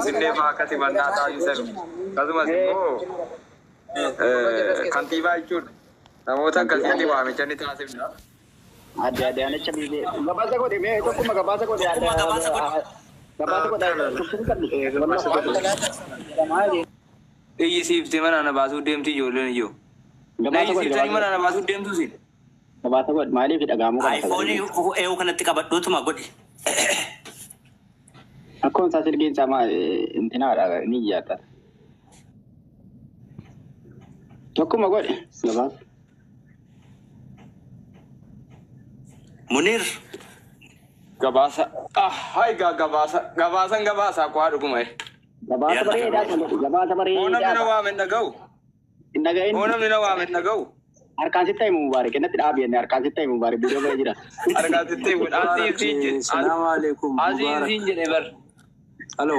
Sinne faakati bandataa yuseru. Kasumas immoo kantiibaa jechuudha. Namoota akkasitti waamichanni taasifna. Ada anak cabi. Gabaasa kau demi itu kuma gabaasa kau ada. Gabaasa kau ada. Iyi siifti mana na baasuu deemti ijoolleen iyyuu. Nayi siiftanii mana na baasuu deemtu siin. Gabaasa kau maaliif dhagahamu kana? iPhone EU kanatti qabadhuutuma godhi. Akkuma isaa silkiin sama intinaadha ni iyyaatta. Tokkuma godhi gabaasa. Munir. Gabaasa. Hai gabaasa aku haadhu kumai. Gabaasa bareedaa gabaasa bareedaa. Onamni na waamen dhaga'u. Nagayin. Onamni na waamen dhaga'u. Harkaan sitti himu mubaarak kennatti dhaabiyenne harkaan sitti himu mubaarak biyyoo ba'ee jira. Harkaan sitti himu asiin jedhe. Assalamu alaikum. Asiin jedhe bar. Halo.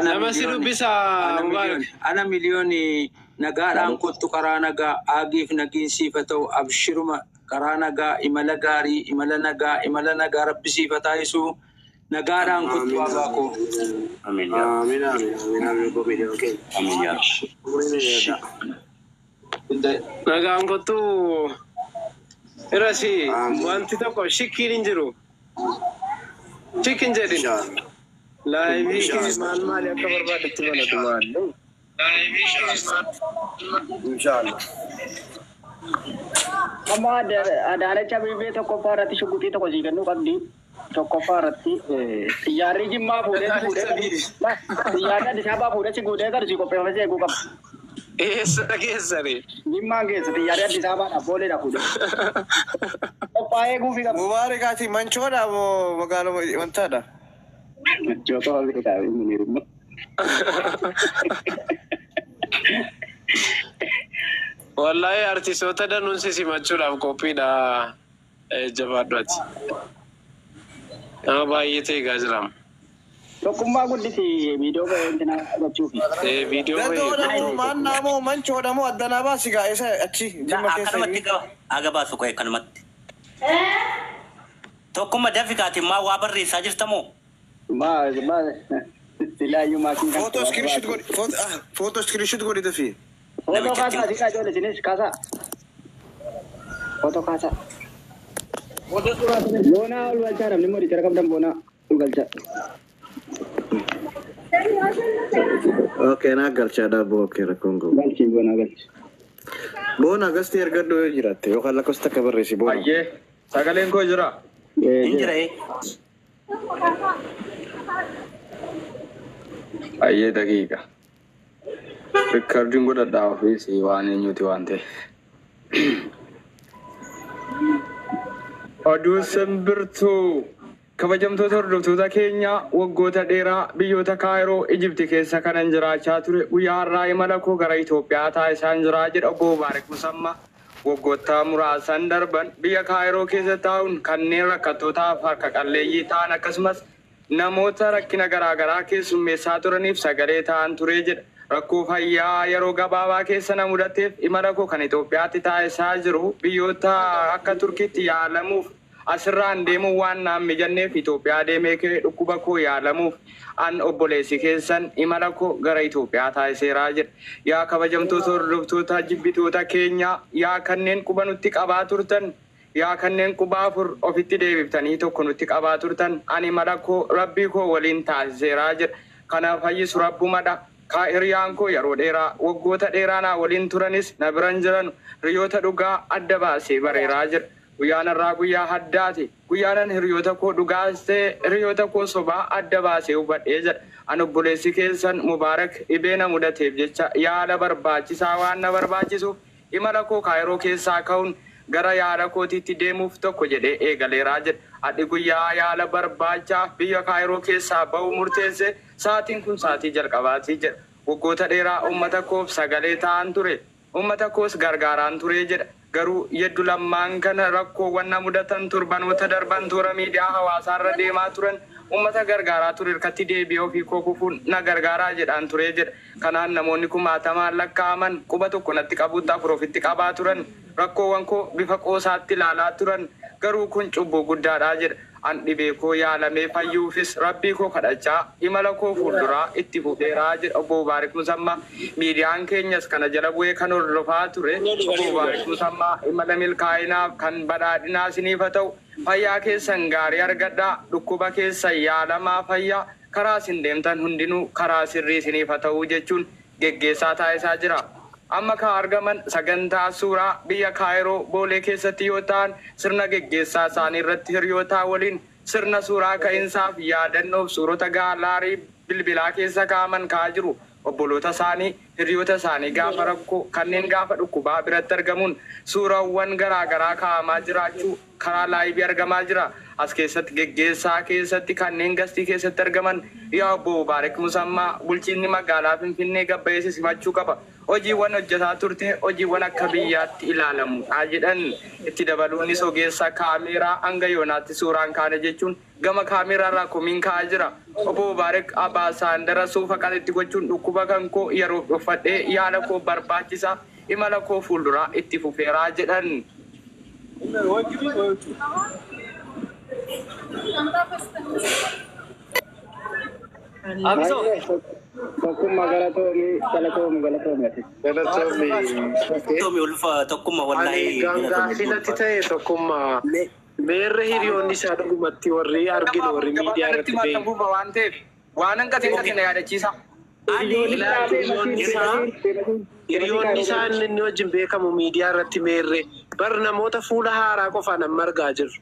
Namasiru bisa mubaarak. Ana miliyooni nagaadhaan kottu karaa nagaa aagiif nagiinsiifa ta'u abshiruma karaa nagaa imala gaarii imala nagaa rabbisiifa taasisuu nagaadhaan kottu abaako. Amin ya. Amin amin amin gobe okay. Amin ya. Nagaan kottu irasi wanti tokko shikkiin hin jiru. Shikkiin jedhin. Laayivii maal akka barbaadetti balatu maal. Inshallah. Amma ada anak cabi tokko faarratti shugutii tokko siigannu qabdi. Tokko faarratti xiyyaarri jimmaa fuudhee xiyyaarri Addis Ababaa fuudhee si guudee garsi qopheeffate eeguu qaba. Keessare. Jimmaan keessa xiyyaarri Addis Ababaadhaaf booleedha fuudhee. Qophaa'ee eeguufi qaba. Mubaarakaati manchoodha moo magaaluma wantaadha? Manchoota walii kitaabee miniirumma. Wallahi artistoota danuun simachuudhaaf qophiidha jabaadhuati. Nama baay'ee ta'e gaaziraam. Tokkummaa guddisi viidiyoo bareedina gochuufi. Viidiyoo Gadoodhamoo maannaamoo manchoodhamoo addanaa baasi gaa'isa achi jimma keessa. Akkanumatti aga baasu qo'e akkanumatti. Tokkumma dafikaati maa waa barreessaa jirtamoo? Silaayyuu maatiin kan. Foto screenshot godhi dafi. Foto kaasaa si kaajole sinis kaasaa. Foto kaasaa. Boonaa ol galchaa namni immoo dhiitara qabdan boonaa ol galchaa. Okay, naa galchaa daaboo okay rakkoon qabu. Galchi boonaa galchi. Boona gasti ergadhu yoo jiraatte yookaan lakkoofsa takka barreessi boona. Ayyee sagaleen koo jira. Injira Ayyee daqiiqa. Rikardiin godhadhaa ofiisi waan eenyuti waan ta'e. Oduu simbirtuu kabajamtoota hordoftoota keenya waggoota dheeraa biyyoota Kaayiroo Ijipti keessa kanan jiraachaa ture guyyaa har'aa imala koo gara Itoophiyaa taasisaan jiraa jedha obbo Mubaarak Musammaa. Waggoota muraasan darban biyya Kaayiroo keessa taa'uun kanneen rakkattootaaf harka qalleeyyii ta'an akkasumas namoota rakkina garaagaraa keessummeessaa turaniif sagalee ta'an ture jedha. Rakkoo fayyaa yeroo gabaabaa keessa na mudateef imala koo kan Itoophiyaatti taasisaa jiru biyyoota akka Turkiitti yaalamuuf asirraan deemuun waan naan mijanneef Itoophiyaa deemee dhukkuba koo yaalamuuf an obboleessi keessan imala koo gara Itoophiyaa taasiseeraa jedha. Yaa kabajamtoota hordoftoota jibbitoota keenya yaa kanneen quba nutti qabaa turtan yaa kanneen quba afur ofitti deebiftanii tokko nutti qabaa turtan ani imala koo rabbii koo waliin taasiseeraa jedha. Kanaaf fayyisu rabbumadha. Hiriyaan koo yeroo dheeraa waggoota dheeraa waliin turanis na biran jiran hiriyoota dhugaa adda baasee bareeraa jira. Guyyaan irraa guyyaa haddaati. Guyyaan hiriyoota koo dhugaas ta'e hiriyoota koo sobaa adda baasee hubadhee jira. An obboleessi keessan Mubaarak dhibee na mudateef jecha yaala barbaachisaa waan na barbaachisuuf imala koo Kaayiroo keessaa ka'uun gara yaala kootiitti deemuuf tokko jedhee eegaleeraa jedha. Adhi guyyaa yaala barbaachaaf biyya Kaayiroo keessaa ba'uu murteesse sa'aatiin kun sa'aatii jalqabaatii jedha. Waggoota dheeraa uummata koof sagalee ta'an ture. Uummata koos gargaaraan ture jedha. Garuu yeddu lammaan kana rakkoowwan na mudatan turbanoota darban toora miidiyaa hawaasaarra deemaa turan uummata gargaaraa ture hirkatti deebi'ee ofii koo kufuun na gargaaraa jedhaan ture jedha. Kanaan namoonni kumaatamaan lakkaa'aman quba tokko natti qabuutti afur ofitti qabaa turan. Rakkoowwan koo bifa qoosaatti ilaalaa turan garuu kun cubbuu guddaadhaa jedha. an dhibee koo yaalamee fayyuufis rabbii koo kadhachaa imala koo fuulduraa itti fufeeraa jedha obbo Mubaarak Musammaa. Miidiyaan keenyas kana jala bu'ee kan hordofaa ture. Obbo Mubaarak Musammaa imala milkaa'inaaf kan badhaadhinaa isiniif haa ta'u. Fayyaa keessan gaarii argadhaa, dhukkuba keessan yaalamaa fayyaa, karaa isin deemtan hundinuu karaa sirrii isiniif haa ta'u jechuun geggeessaa taasisaa jira. Amma kan argaman sagantaa suuraa biyya Kaayiroo Boolee keessatti yoo ta'an sirna geggeessaa isaanii irratti hiriyootaa waliin sirna suuraa ka'insaaf yaadannoof suurota gaalaarii bilbilaa keessa kaa'aman ka'aa jiru. Obboloota isaanii hiriyoota isaanii gaafa rakkoo kanneen gaafa dhukkubaa biratti argamuun suuraawwan garaagaraa kaa'amaa jiraachuu karaa laayivii argamaa jira. As keessatti geggeessaa keessatti kanneen gastii keessatti argaman yaa obbo Mubaarak Musammaa bulchiinni magaalaa Finfinnee gabbeessi simachuu qaba. Hojiiwwan hojjetaa turte hojiiwwan akka biyyaatti ilaalamu jedhan itti dabaluunis ogeessa kaameeraa hanga yoonaatti suuraan kaane jechuun gama kaameeraarraa komiin ka'aa jira. Obbo Mubaarak abaasaan darasuu faqaatti gochuun dhukkuba kan koo yeroo dhuffadhee yaala koo barbaachisa imala koo fuulduraa itti fufeeraa jedhan. Tokkummaa galatoomi. Toomi ulfa tokkummaa wallahi. Gaaffiilatti ta'e tokkummaa meerre hiriyoonni isaa dhugumatti warri arginu warri miidiyaa irratti beeku. Waan ta'eef waan hanqateen kan yaadachiisa. Hiriyoonni isaa inni wajjin beekamu miidiyaa irratti meerre bar namoota fuula haaraa qofaan amma argaa jirru.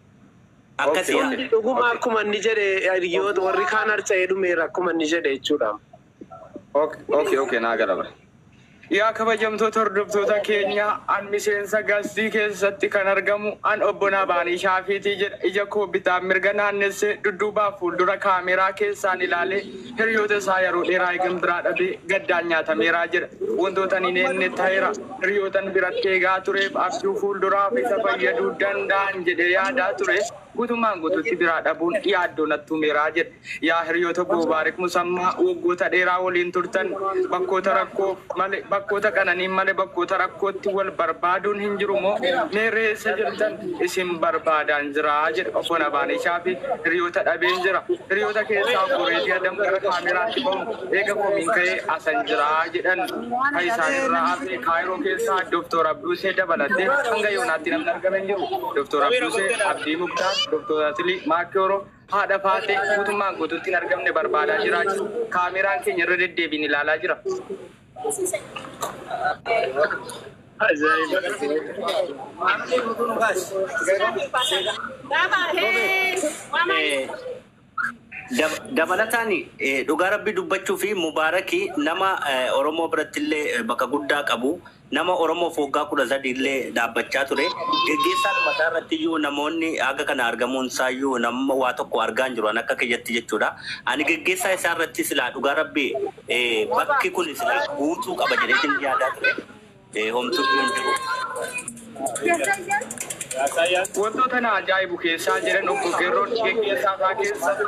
Dhuguma akkuma inni jedhe hiriyoota warri kaan harca'ee dhumeera akkuma inni jedhe jechuudha. Okay, naa galaba. Yaa kabajamtoota hordoftoota keenya an miseensa gastii keessatti kan argamu an obbo Nabaanii Shaafiitii jedha. Ija koo bitaan mirga naannessee dudduubaaf fuuldura kaameeraa keessaan ilaalee hiriyoota isaa yeroo dheeraa eegan biraa dhabee gaddaan nyaatameeraa jedha. Wantoota inni ta'eera hiriyootan biratti eegaa tureef abjuu fuulduraaf isa fayyaduu danda'an jedhee yaadaa ture. Guutummaan guutuutti biraa dhabuun yaaddoo natti uumeeraa jedha. Yaa hiriyoota obbo Mubaarak Musammaa waggoota dheeraa waliin turtan bakkoota rakkoo malee bakkoota qananiin malee bakkoota rakkootti wal barbaaduun hin jiru moo meerree eessa jirtan isin barbaadaan jira jedha obbo Nabaanii Shaafii. Hiriyoota dhabeen jira. Hiriyoota keessaa Boreetii Adam gara kaameraatti bahuun eega komiin ka'ee asan jira jedhan. Kan isaan irraa hafe Kaayiroo keessaa Dr. Abduusee dabalatee hanga yoonaatti namni argaman jiru. Dr. Abduusee Abdii Muktaar Dr. Atili Maakiyooroo haadha faatee guutummaan guutuutti hin argamne barbaadaa jiraachuu kaameraan keenya irra deddeebiin ilaalaa jira. Dabalataan dhugaa rabbii dubbachuu fi Mubaarakii nama Oromoo birattillee bakka guddaa qabu. Nama Oromoo foggaa 13 illee dhaabbachaa ture. Geggeessaan mataa irratti iyyuu namoonni aga kana argamuun isaayyuu nama waa tokko argaa hin jiru akka kiyyatti jechuudha. Ani geggeessaa isaa irratti silaa dhugaa rabbii bakki kun silaa guutuu qaba jedhee yaadaa ture. Homtuu hin jiru. Wantoota na ajaa'ibu keessaa jiran obbo Qeerroon geggeessaa isaa keessatti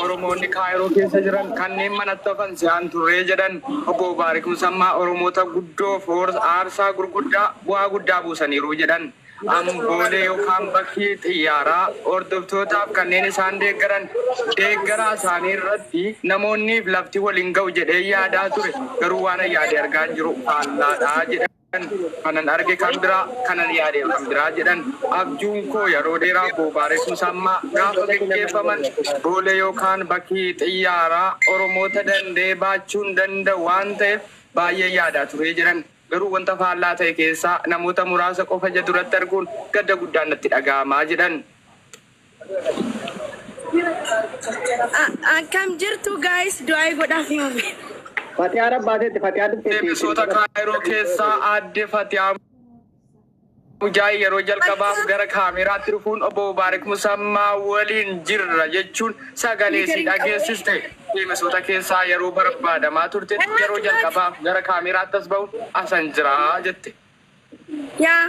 Oromoonni Kaayiroo keessa jiran kanneen manatti hafan si'aan turree jedhan obbo Mubaarak Musammaa Oromoota guddoof aarsaa gurguddaa bu'aa guddaa buusaniiru jedhan. Amboolee yookaan bakki xiyyaaraa hordoftootaaf kanneen isaan deeggaraa isaanii irratti namoonniif lafti waliin ga'u jedhee yaadaa ture garuu waan yaade argaa jiru faallaadhaa jedhan. Kanan arge kan biraa kanan yaade kan biraa jedhan abjuun koo yeroo dheeraa obbo Mubaarak Musammaa gaafa geggeeffaman boolee yookaan bakki xiyyaaraa Oromoota danda'ee baachuun danda'u waan ta'eef baay'ee yaadaa ture jedhan. Garuu wanta faallaa ta'e keessaa namoota muraasa qofa duratti arguun gadda guddaan natti dhaga'amaa jedhan. Akkam jirtu guys du'aa godhaaf himame. Fatihaa Rabbaateetti Fatihaa Dubbeetti. Eebbisoota Kaayiroo keessaa aadde Fatihaa Mujaay yeroo jalqabaaf gara kaameraatti dhufuun obbo Mubaarak Musammaa waliin jirra jechuun sagalee si dhageessiste. Eebbisoota keessaa yeroo barbaadamaa turte yeroo jalqabaaf gara kaameraatti as bahu asan jira jette. Yaa.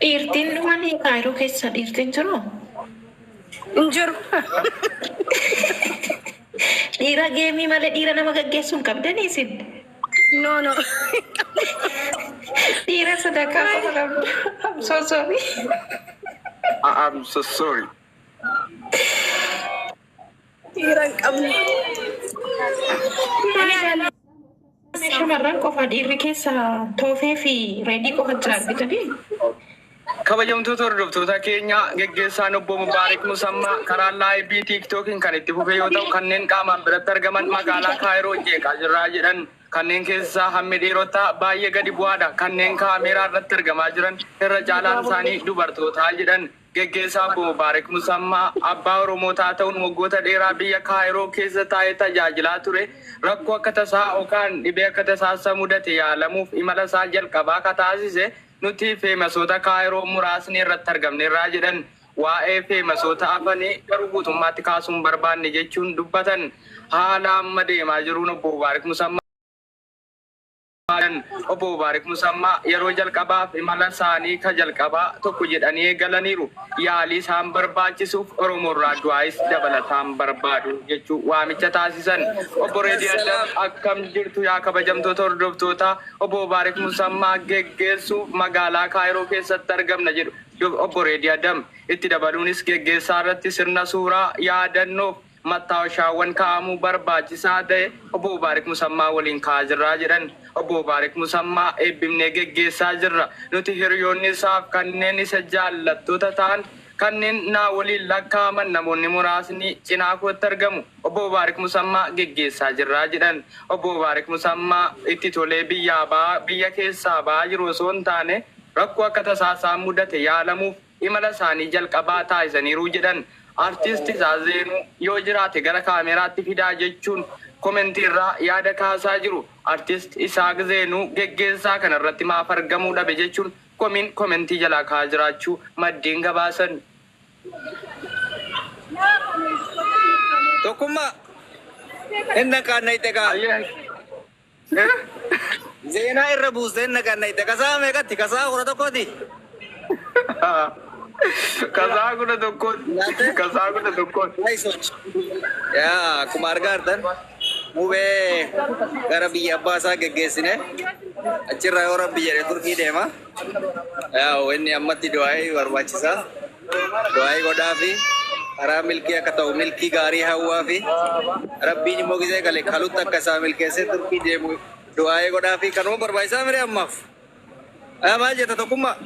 Dhiirtiin dhumanii Kaayiroo keessa dhiirtiin jiru? Hin jiru. Dhiira geemii malee dhiira nama gaggeessuun qabdanii isin? No. Dhiira sadarkaa qofa qabdu. I'm so sorry. I'm so sorry. Dhiiran qabna. Shamarran qofa dhiirri keessa toofee fi reedii qofa jira argitanii. Kabajamtoota hordoftoota keenya geggeessaan obbo Mubaarak Musammaa karaa laayivii tiiktookiin kan itti fufee yoo ta'u kanneen qaamaan biratti argaman magaalaa Kaayiroo jeeqaa jirraa jedhan kanneen keessaa hammi dhiirotaa baay'ee gadi bu'aadha kanneen kaameeraa irratti argamaa jiran irra caalaan isaanii dubartootaa jedhan geggeessaa obbo Mubaarak Musammaa abbaa Oromootaa ta'uun waggoota dheeraa biyya Kaayiroo keessa taa'ee tajaajilaa ture rakkoo akka tasaa yookaan dhibee akka tasaa mudate yaalamuuf imala isaa jalqabaa akka taasise nuti feemasoota Kaayiroo muraasni irratti argamneerraa jedhan waa'ee feemasoota afanii garuu guutummaatti kaasuun barbaanne jechuun dubbatan haala amma deemaa jiruun obbo Mubaarak Musammaa obbo Mubaarak Musammaa yeroo jalqabaaf imala isaanii ka jalqabaa tokko jedhanii eegalaniiru yaalii isaan barbaachisuuf Oromoorraa du'aayis dabalataan barbaadu jechuu waamicha taasisan obbo Reediyaadhaan akkam jirtu yaa kabajamtoota hordoftoota obbo Mubaarak Musammaa geggeessuuf magaalaa Kaayiroo keessatti argamna jedhu obbo Reediyaadhaan itti dabaluunis geggeessaa irratti sirna suuraa yaadannoof mattaawashaawwan kaa'amuu barbaachisaa ta'e obbo Mubaarak Musammaa waliin ka'aa jirraa jedhan obbo Mubaarak Musammaa eebbifnee geggeessaa jirra nuti hiriyoonni isaaf kanneen isa jaallattoota ta'an kanneen naa waliin lakkaa'aman namoonni muraasni cinaa kootti argamu obbo Mubaarak Musammaa geggeessaa jirraa jedhan obbo Mubaarak Musammaa itti tolee biyya keessaa ba'aa jiru osoo hin taane rakkoo akka tasaa mudate yaalamuuf imala isaanii jalqabaa taasisaniiru jedhan artisti Zaazeenuu yoo jiraate gara kaameraatti fidaa jechuun komentii irraa yaada kaasaa jiru artist Isaaq Zeenuu geggeessaa kana irratti maaf argamuu dhabe jechuun komentii jalaa ka'aa jiraachuu maddeen gabaasan. Tokkummaa inni kan itti Zeenaa irra buusee inni kan itti kasaa meeqatti kasaa kudha tokkooti. Kasaa kudha tokkooti. Yaa akkuma argaa jirtan mubee gara biyya abbaa isaa geggeessine achirraa yoo rabbi jedhe Turkii deema. Yaa inni ammatti du'aayii barbaachisaa. Du'aayii godhaa fi karaa milkii akka ta'u milkii gaarii hawwaa fi rabbiin immoo gisee galee kalutti akka isaa milkeessee Turkii deemu du'aayii godhaa fi kanuma barbaachisaa miree ammaaf. Maal jetta tokkummaa?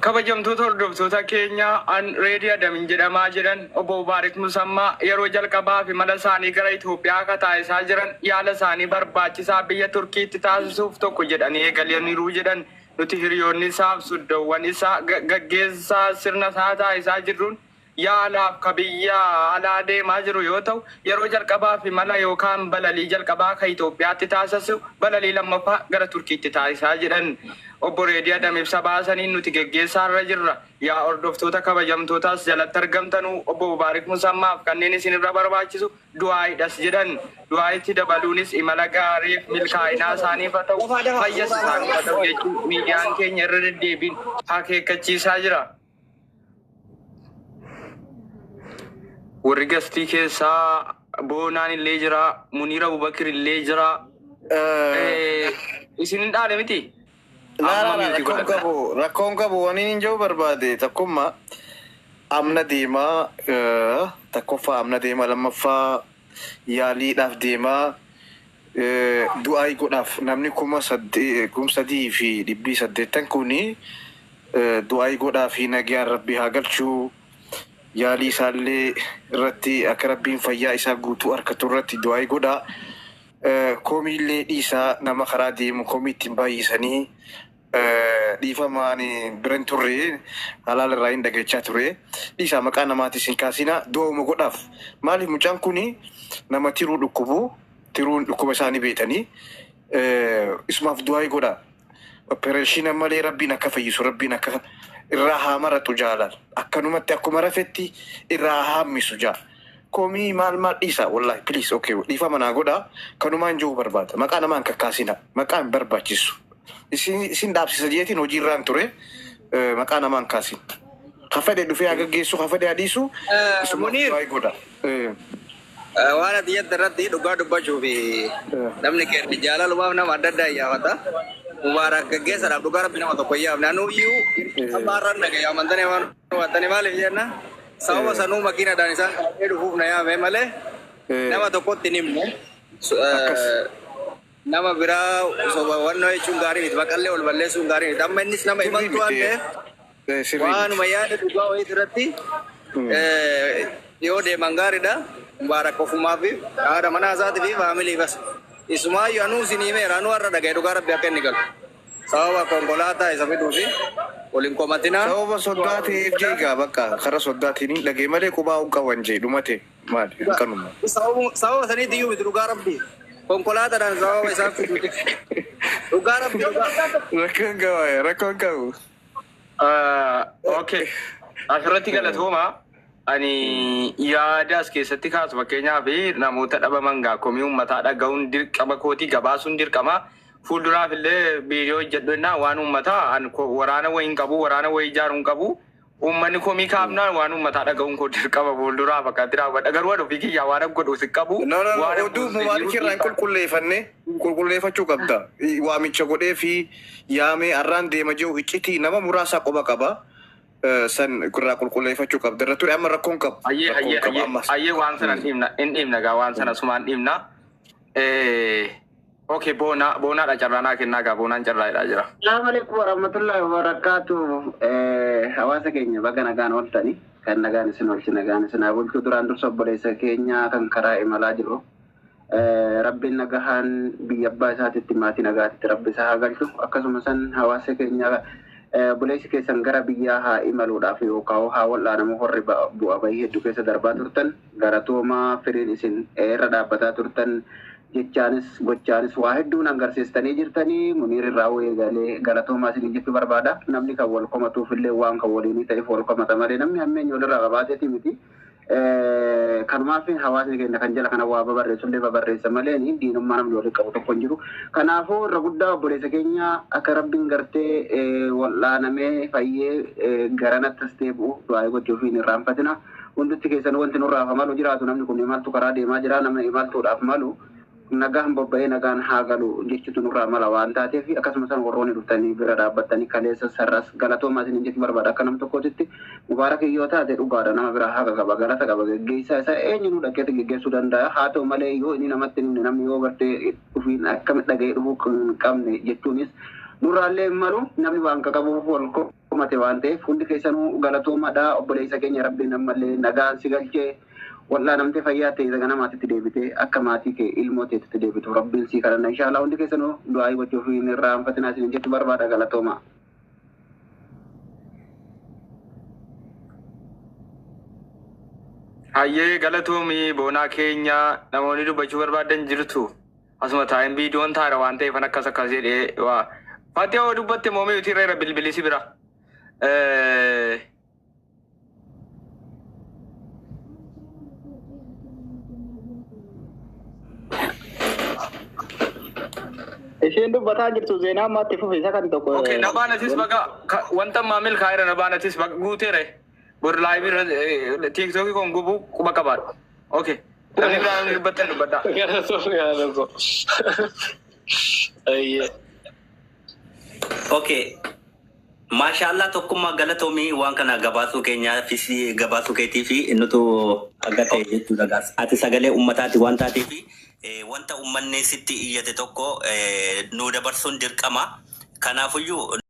Kabajamtoota hordoftoota keenya an Reediyaadhaan jedhamaa jiran obbo Mubaarak Musammaa yeroo jalqabaaf imala isaanii gara Itoophiyaa akka taasisaa jiran yaala isaanii barbaachisaa biyya Turkiitti taasisuuf tokko jedhanii eegalaniiru jedhan nuti hiriyoonni isaaf suddoowwan isaa gaggeessaa sirna isaa taasisaa jirruun yaalaaf ka biyya alaa deemaa jiru yoo ta'u yeroo jalqabaaf imala yookaan balalii jalqabaa ka Itoophiyaatti taasisu balalii lammaffaa gara Turkiitti taasisaa jedhan obbo Reediyaadhaan ibsa baasaniin nuti geggeessaa irra jirra yaa hordoftoota kabajamtootaas jalatti argamtanuu obbo Mubaarak Musammaaf kanneen isinirra barbaachisu du'aayiidhas jedhan du'aayitti dabaluunis imala gaariif milkaa'inaa isaaniif haa ta'u fayyas isaaniif haa ta'u jechuun miidiyaan keenya irra deddeebiin akeekkachiisaa jira. Warri gastii keessaa Boonaan illee jira, Muniir Abubakir illee jira. Isin hin dhaane miti? Rakkoon qabu waniin hin jiru barbaade tokkummaa amna deemaa tokkoffaa amna deemaa lammaffaa yaaliidhaaf deemaa du'aayii godhaaf namni 3,880 kuni du'aayii godhaaf nagaan rabbi haa galchuu yaalii isaallee irratti akka rabbiin fayyaa isaa guutuu harkatu irratti du'aayii godhaa komiillee dhiisaa nama karaa deemu komiitti baay'isanii dhiifamaan biran turre halaal irraa hin dhagachaa ture dhiisaa maqaa namaatis hin kaasina du'auma godhaaf maaliif mucaan kuni nama tiruu tiruun dhukkuba isaanii beetanii isumaaf du'aayii godhaa opereeshina malee rabbiin akka fayyisu rabbiin akka irraa haa maratu jaalal akkanumatti akkuma rafetti irraa haa hammisu jaa komii maal dhiisa wallahi please okay dhiifama naa godhaa kanumaan jiru barbaada maqaa namaan kakkaasina maqaan barbaachisu isin dhaabsisa jeetiin hojiirraan ture maqaa namaan kaasin hafade dhufee agaggeessu hafade adiisu Muniir waan ati jette irratti dhugaa dubbachuu fi namni keenya jaalalumaaf nama adda addaa iyyaafata Mubarak gaggeessa dhaab dhugaa rabbi nama tokko iyyaaf naannoo iyyuu ammaarran dhagaya amantanii waan wattanii maaliif jenna sababa sanuu makiinadhaan isaan qabatee dhufuuf na yaame malee nama tokkotti hin himne nama biraa sobawwannoo jechuun gaarii miti baqallee ol balleessuun gaarii miti amma innis nama imaltu waan ta'eef waanuma yaada dhugaa wayii irratti yoo deeman gaariidha Mubarak ofumaa fi haadha manaa isaatii fi faamilii bas isumaayyuu anuu isin himeera anuu har'a dhaga'e dhugaa rabbi akka inni galu sababa konkolaataa isa fiduufi waliin komatinaa sababa soddaateef jeegaa bakka kara soddaatiin dhagee malee qubaa qaban jee dhumate maali kanuma sababa saniitti iyyuu miti dhugaa rabbi konkolaataadhaan sababa isaan fiduuti dhugaa rabbi rakkoon qabu okay asirratti galatooma ani yaada as keessatti kaasu fakkeenyaaf namoota dhabaman komii uummataa dhaga'uun dirqama kooti gabaasuun dirqama fuulduraaf illee biiroo hojjedhannaa waan uummataa waraana wayiin qabu waraana wayii ijaaruun qabu uummanni komii kaafnaan waan uummataa dhaga'uun koo dirqama fuulduraaf akkatti raawwadha garuu waan ofii kiyyaa waan godhu si qabu waan oduu mubaarik irraa qulqulleeffachuu qabda waamicha godhee fi yaamee arraan deema jiru iccitii nama muraasa qoba qaba san irraa qulqulleeffachuu qabda irra ture amma rakkoon qabu ayyee waan sana hin dhimna gaa waan sana sumaan dhimna okay boonaa carraanaa kennaa gaa boonaan carraadhaa jira. Assalamualaikum warahmatullahi wabarakatuh. Hawaasa keenya baga nagaan ooltanii kan nagaan isin oolchi nagaan isin bulchuu duraan dursa obboleessa keenya kan karaa imalaa jiru. Rabbiin nagahaan biyya abbaa isaatitti maatii nagaatitti rabbi isaa haa galchu akkasumas hawaasa keenya buleessi keessan gara biyyaa haa imaluudhaaf yookaan haa wal'aanamu horri bu'aa bahii hedduu keessa darbaa turtan garatoomaa firiin isin irra dhaabbataa turtan jechaanis gochaanis waa hedduun agarsiistanii jirtanii muniir irraa eegalee galatoomaa isin jechuu barbaada namni kan wal komatuuf illee waan kan waliinii ta'eef wal komata malee namni hammeenyi walirraa qabaateeti miti kanumaaf hawaasni keenya kan jala kana waa babarreessullee babarreessa malee diinummaa namni waliin qabu tokko hin jiru kanaafuu irra guddaa obboleessa keenya akka rabbiin gartee wal'aanamee fayyee garanattas deebi'u du'aa gochuuf hin irraanfatina hundutti keessan wanti nurraaf malu jiraatu namni kun imaltu karaa deemaa jira nama imaltuudhaaf malu nagaan bobba'ee nagaan haa galu jechuutu nurraa mala waan taateef akkasumas warroonni dhuftanii bira dhaabbattanii kaleessa sarras galatoomaa isin jechuu barbaada akka nam tokkootitti mubaarak yoo taate dhugaadha nama biraa haqa qaba galata qaba geggeessaa isaa eenyuun dhaqeeti geggeessuu danda'a haa ta'u malee yoo inni namatti himne namni yoo gartee dhufiin akkamitti dhaga'ee dhufuu hin qabne jechuunis nurraallee malu namni waan qabuuf wal komate waan ta'eef hundi keessanuu galatoomaadha obboleessa keenya rabbiin ammallee nagaan si galchee والله نمت فيات إذا كنا ما تدريبته أكماتي كإلمو تدريبته ربنا سيكرنا إن شاء الله عندك سنو دعاء وتوفين الرام فتنا سنجت بربادة غلطوما Hayyee galatoomii boonaa keenya namoonni dubbachuu barbaadan jirtu asuma taa'in viidiyoon taara waan ta'eef akkas jedhee waa Faatee yoo dubbatte moomee utii irra bilbilisi bira. Isheen dubbataa jirtu seenaa ammaatti fufe isa kan tokko. Okay, nabaanatis baga wanta maamil kaayira nabaanatis baga guuteere. Bor live TikTok kon gubu quba qabaadha. Okay. Namni biraan dubbatte dubbadha. Okay. Mashallah tokkummaa galatoomii waan kana gabaasuu keenyaa fi gabaasuu keetii fi nutu agatee jechuudha gaas. Ati sagalee uummataati waan taatee fi wanta uummanni sitti iyyate tokko nu dabarsuun dirqama. Kanaafuyyuu